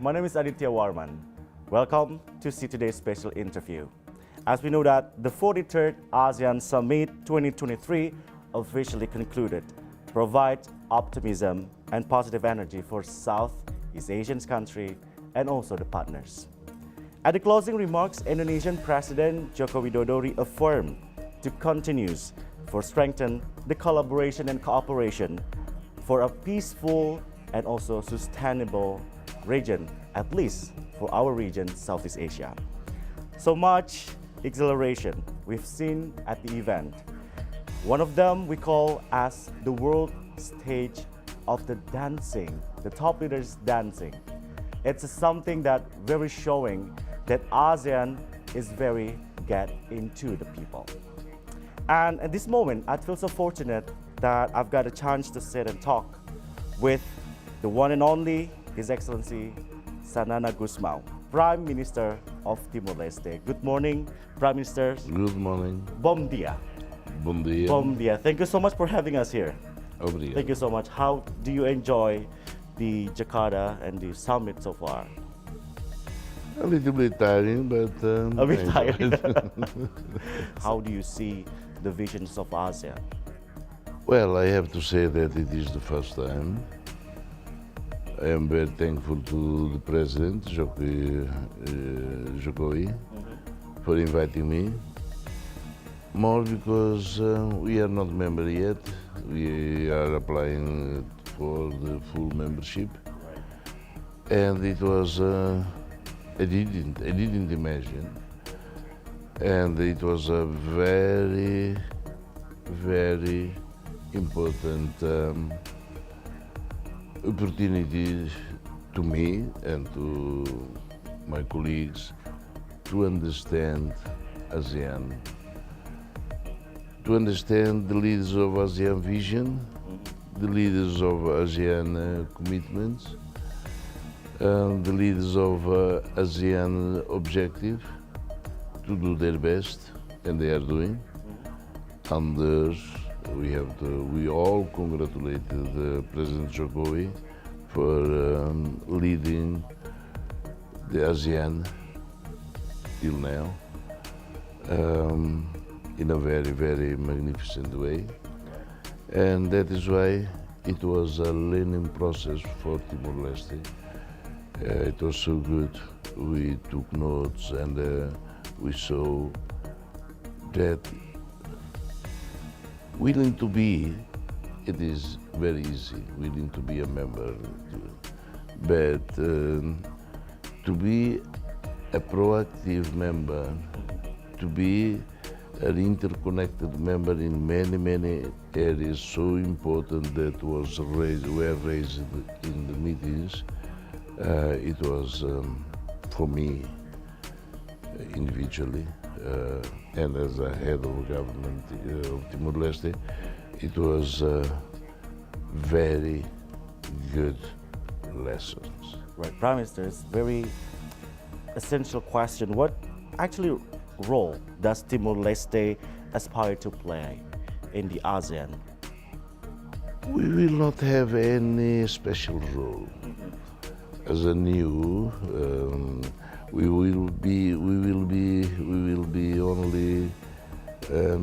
My name is Aditya Warman. Welcome to see today's special interview. As we know that the 43rd ASEAN Summit 2023 officially concluded, provide optimism and positive energy for Southeast Asian countries and also the partners. At the closing remarks, Indonesian President Joko Widodo reaffirmed to continue for strengthen the collaboration and cooperation for a peaceful and also sustainable region, at least for our region, Southeast Asia. So much exhilaration we've seen at the event. One of them we call as the world stage of the dancing, the top leaders dancing. It's something that very showing that ASEAN is very get into the people. And at this moment, I feel so fortunate that I've got a chance to sit and talk with the one and only His Excellency Xanana Gusmão, Prime Minister of Timor-Leste. Good morning, Prime Minister. Good morning. Bom dia. Bom dia. Bom dia. Thank you so much for having us here. Obrigado. Thank you so much. How do you enjoy the Jakarta and the summit so far? A little bit tiring, but A bit I enjoy tired. it. How do you see the visions of ASEAN? Well, I have to say that it is the first time. I am very thankful to the President, Jokowi, for inviting me. More because we are not member yet. We are applying for the full membership. And it was, I didn't imagine. And it was a very, very important opportunity to me and to my colleagues to understand ASEAN, to understand the leaders of ASEAN vision, the leaders of ASEAN commitments, the leaders of ASEAN objective to do their best, and they are doing. And we all congratulated President Jokowi for leading the ASEAN till now in a very, very magnificent way. And that is why it was a learning process for Timor-Leste. It was so good. We took notes and we saw that willing to be, it is very easy, willing to be a member, but to be a proactive member, to be an interconnected member in many, many areas so important that were raised in the meetings, it was for me individually, and as a head of government of Timor-Leste, it was very good lessons. Right, Prime Minister, it's very essential question. What actually role does Timor-Leste aspire to play in the ASEAN? We will not have any special role. As a new, we will only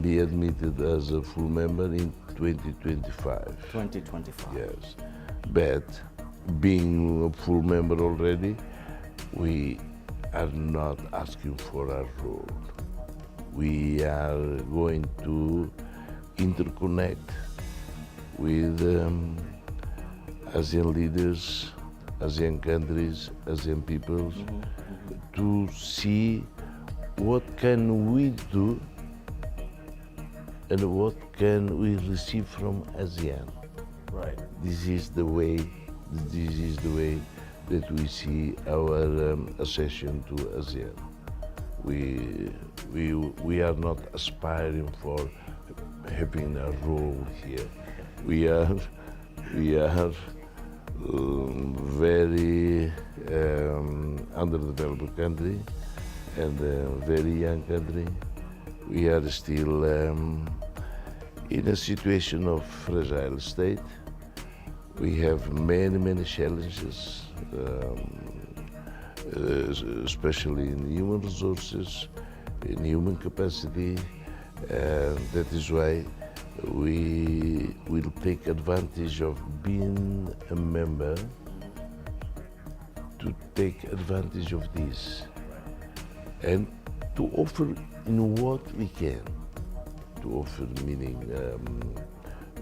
be admitted as a full member in 2025. 2025. Yes, but being a full member already, we are not asking for a role. We are going to interconnect with ASEAN leaders, ASEAN countries, ASEAN peoples, to see what can we do and what can we receive from ASEAN. Right. This is the way that we see our accession to ASEAN. We are not aspiring for having a role here. We are very underdeveloped country and a very young country. We are still in a situation of fragile state. We have many challenges especially in human resources, in human capacity. That is why we will take advantage of being a member to take advantage of this and to offer in what we can. To offer meaning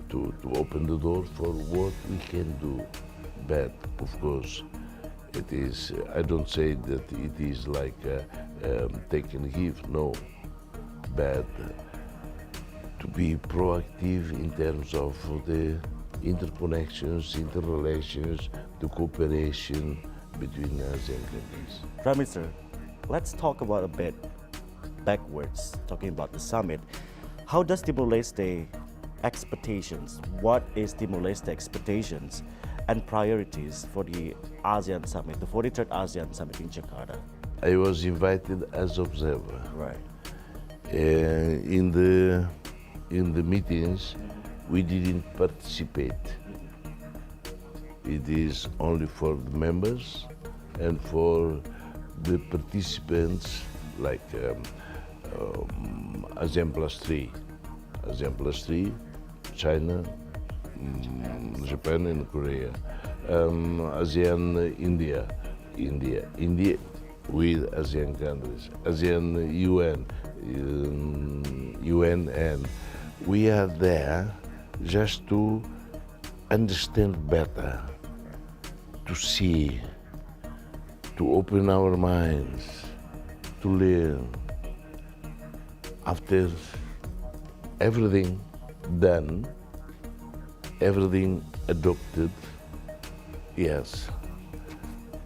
to open the door for what we can do. But of course, it is. I don't say that it is like take and give. No, but to be proactive in terms of the interconnections, interrelations, the cooperation between ASEAN countries. Prime Minister, let's talk about a bit backwards, talking about the summit. How does Timor-Leste expectations, what is Timor-Leste expectations and priorities for the ASEAN Summit, the 43rd ASEAN Summit in Jakarta? I was invited as observer. Right. In the meetings, we didn't participate. It is only for the members and for the participants, like ASEAN +3. ASEAN +3, China, Japan and Korea. ASEAN India with ASEAN countries. ASEAN UN, and we are there just to understand better, to see, to open our minds, to learn. After everything done, everything adopted, yes.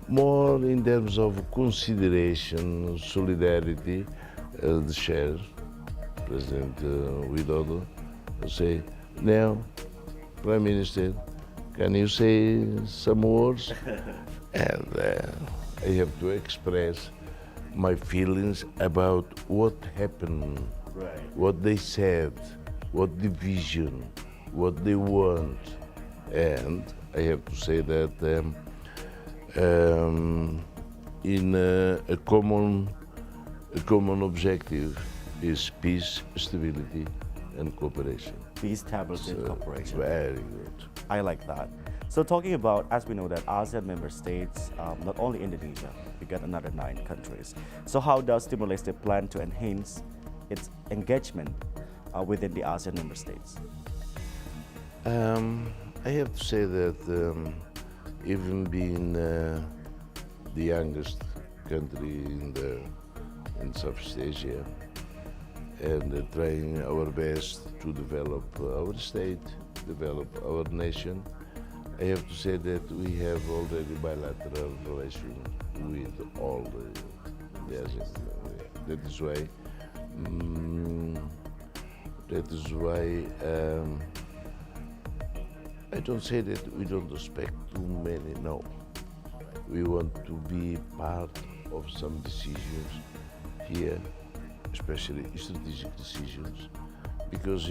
More in terms of consideration, solidarity, the chair, President Widodo, say, now, Prime Minister, can you say some words? And I have to express my feelings about what happened, Right. what they said, what the vision, what they want. And I have to say that in a common objective is peace, stability, and cooperation. Peace, stability, and cooperation. Very good. I like that. So talking about, as we know that ASEAN member states, not only Indonesia, we got another 9 countries. So how does Timor-Leste plan to enhance its engagement within the ASEAN member states? I have to say that even being the youngest country in Southeast Asia, and trying our best to develop our state, develop our nation, I have to say that we have already bilateral relations with all the ASEAN. That is why I don't say that we don't expect too many, no. We want to be part of some decisions here, especially strategic decisions, because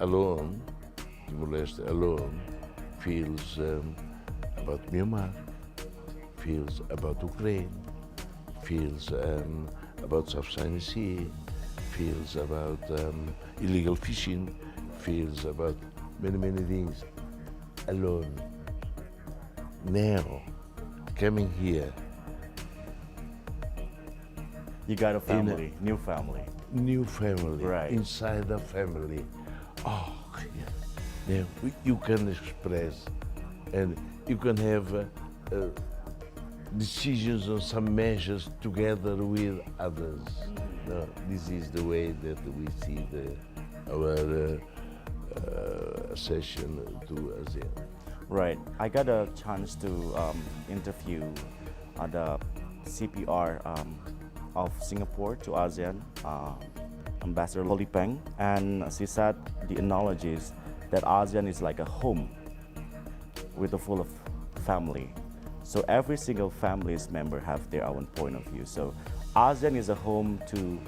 alone, Timor-Leste alone feels about Myanmar, feels about Ukraine, feels about South China Sea, feels about illegal fishing, feels about many things alone. Now, coming here, You got a family, new family. new family, Right. inside the family. Oh, yeah. Now you can express and you can have decisions on some measures together with others. No, this is the way that we see our session to ASEAN. Right. I got a chance to interview the CPR of Singapore to ASEAN, Ambassador Loli Peng, and she said the analogies that ASEAN is like a home with a full of family. So every single family's member have their own point of view. So ASEAN is a home to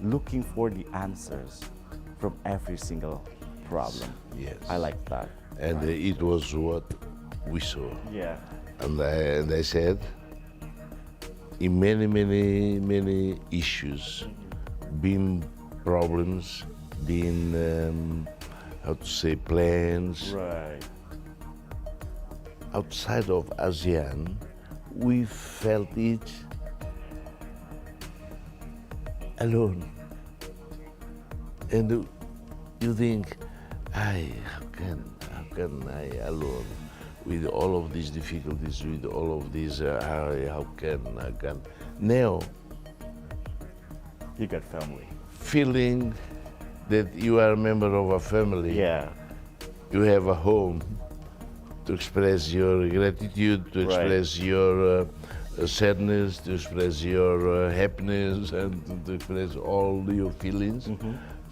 looking for the answers from every single problem. Yes. I like that. And it was what we saw. Yeah. And I said, in many issues, been problems, been how to say plans. Right. Outside of ASEAN, we felt it alone. And you think, how can I alone with all of these difficulties, with all of these, how can? Now, You got family. feeling that you are a member of a family, Yeah. you have a home to express your gratitude, to Right. express your sadness, to express your happiness, and to express all your feelings.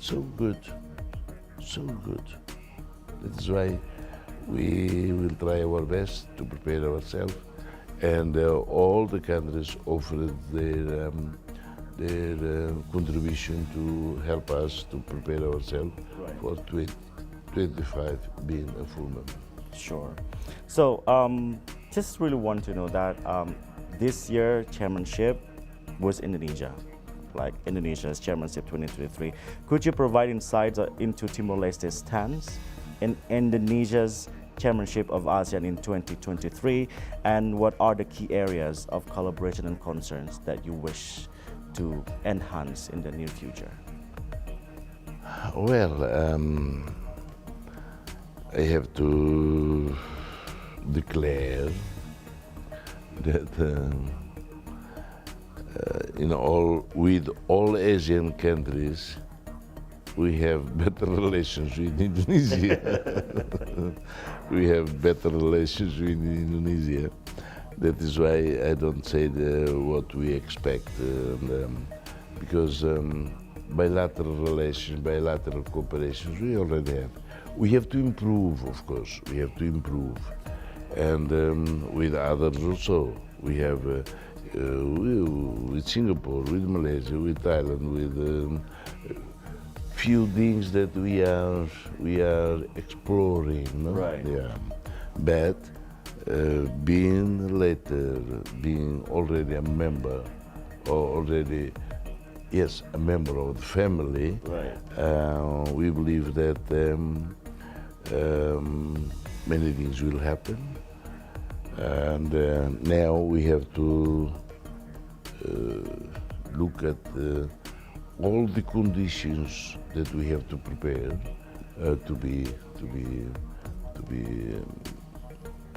So good, so good. That is why we will try our best to prepare ourselves, and all the countries offered their contribution to help us to prepare ourselves Right. for 2025 being a full member. Sure. So, just really want to know that this year chairmanship was Indonesia, like Indonesia's chairmanship 2023. Could you provide insights into Timor-Leste's stance in Indonesia's chairmanship of ASEAN in 2023, and what are the key areas of collaboration and concerns that you wish to enhance in the near future? Well, I have to declare that with all Asian countries, we have better relations with Indonesia. We have better relations with Indonesia. That is why I don't say what we expect, because bilateral relations, bilateral cooperations, we already have. We have to improve, of course. We have to improve, and with others also. We have with Singapore, with Malaysia, with Thailand, with few things that we are exploring. No? Right. Yeah, but being already a member, or already. Yes, a member of the family. Right. We believe that many things will happen, and now we have to look at all the conditions that we have to prepare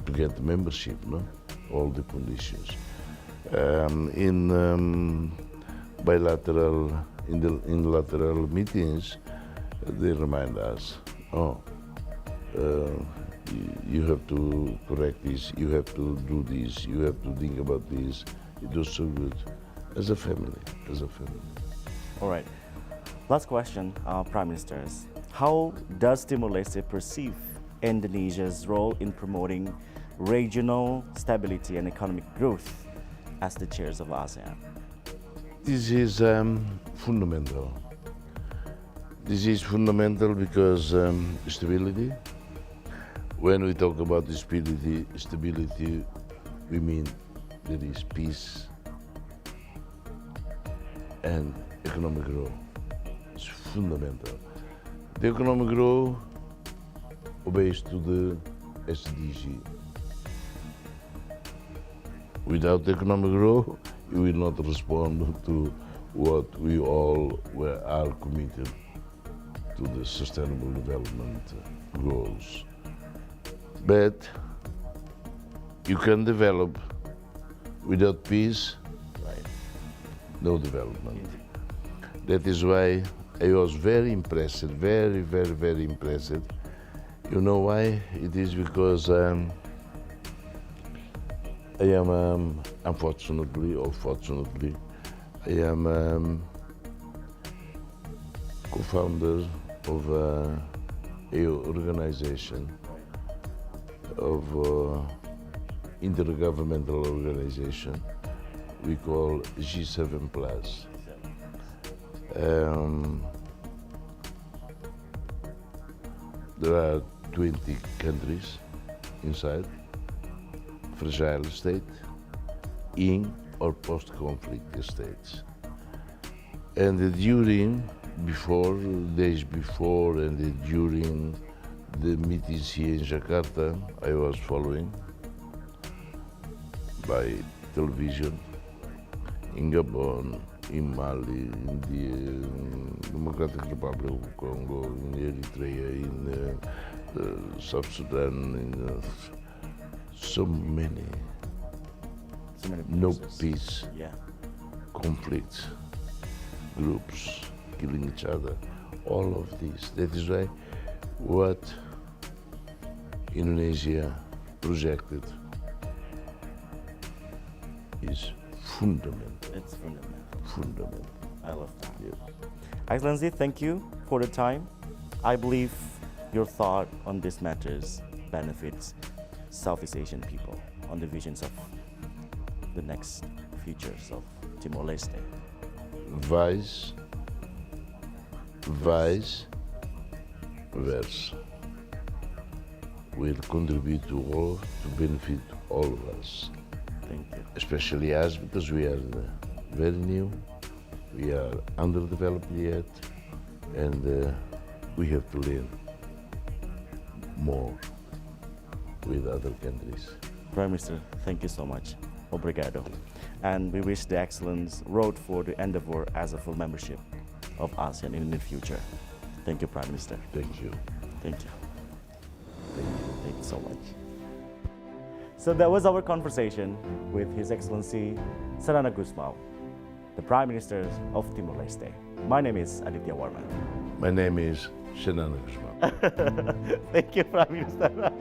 to get the membership. No, all the conditions in unilateral meetings, they remind us, you have to correct this, you have to do this, you have to think about this. It was so good, as a family. All right. Last question, Prime Ministers. How does Timor-Leste perceive Indonesia's role in promoting regional stability and economic growth as the chairs of ASEAN? This is fundamental. This is fundamental because stability. When we talk about stability, we mean there is peace and economic growth. It's fundamental. The economic growth obeys to the SDG. Without economic growth, you will not respond to what we all are committed to, the sustainable development goals. But you can develop without peace, Right. no development. That is why I was very impressed, very impressed. You know why? It is because I am, unfortunately or fortunately, I am co-founder of a organization, of intergovernmental organization we call G7 Plus. There are 20 countries inside, fragile state, in or post-conflict states. And during, before, days before and during the meetings here in Jakarta, I was following by television, in Gabon, in Mali, in the Democratic Republic of Congo, in Eritrea, in South Sudan, in so many no places. peace, Yeah. conflicts, groups killing each other, all of this. That is why what Indonesia projected is fundamental. It's fundamental. Fundamental. I love that. Yes. Excellency, thank you for the time. I believe your thought on these matters benefits Southeast Asian people on the visions of the next futures of Timor-Leste. Vice versa will contribute to all, to benefit all of us. Thank you. Especially us, because we are very new, we are underdeveloped yet, and we have to learn more with other countries. Prime Minister, thank you so much. Obrigado. And we wish the excellence road for the endeavor as a full membership of ASEAN in the future. Thank you, Prime Minister. Thank you. Thank you. Thank you so much. So that was our conversation with His Excellency Xanana Gusmão, the Prime Minister of Timor-Leste. My name is Aditya Warman. My name is Xanana Gusmão. Thank you, Prime Minister.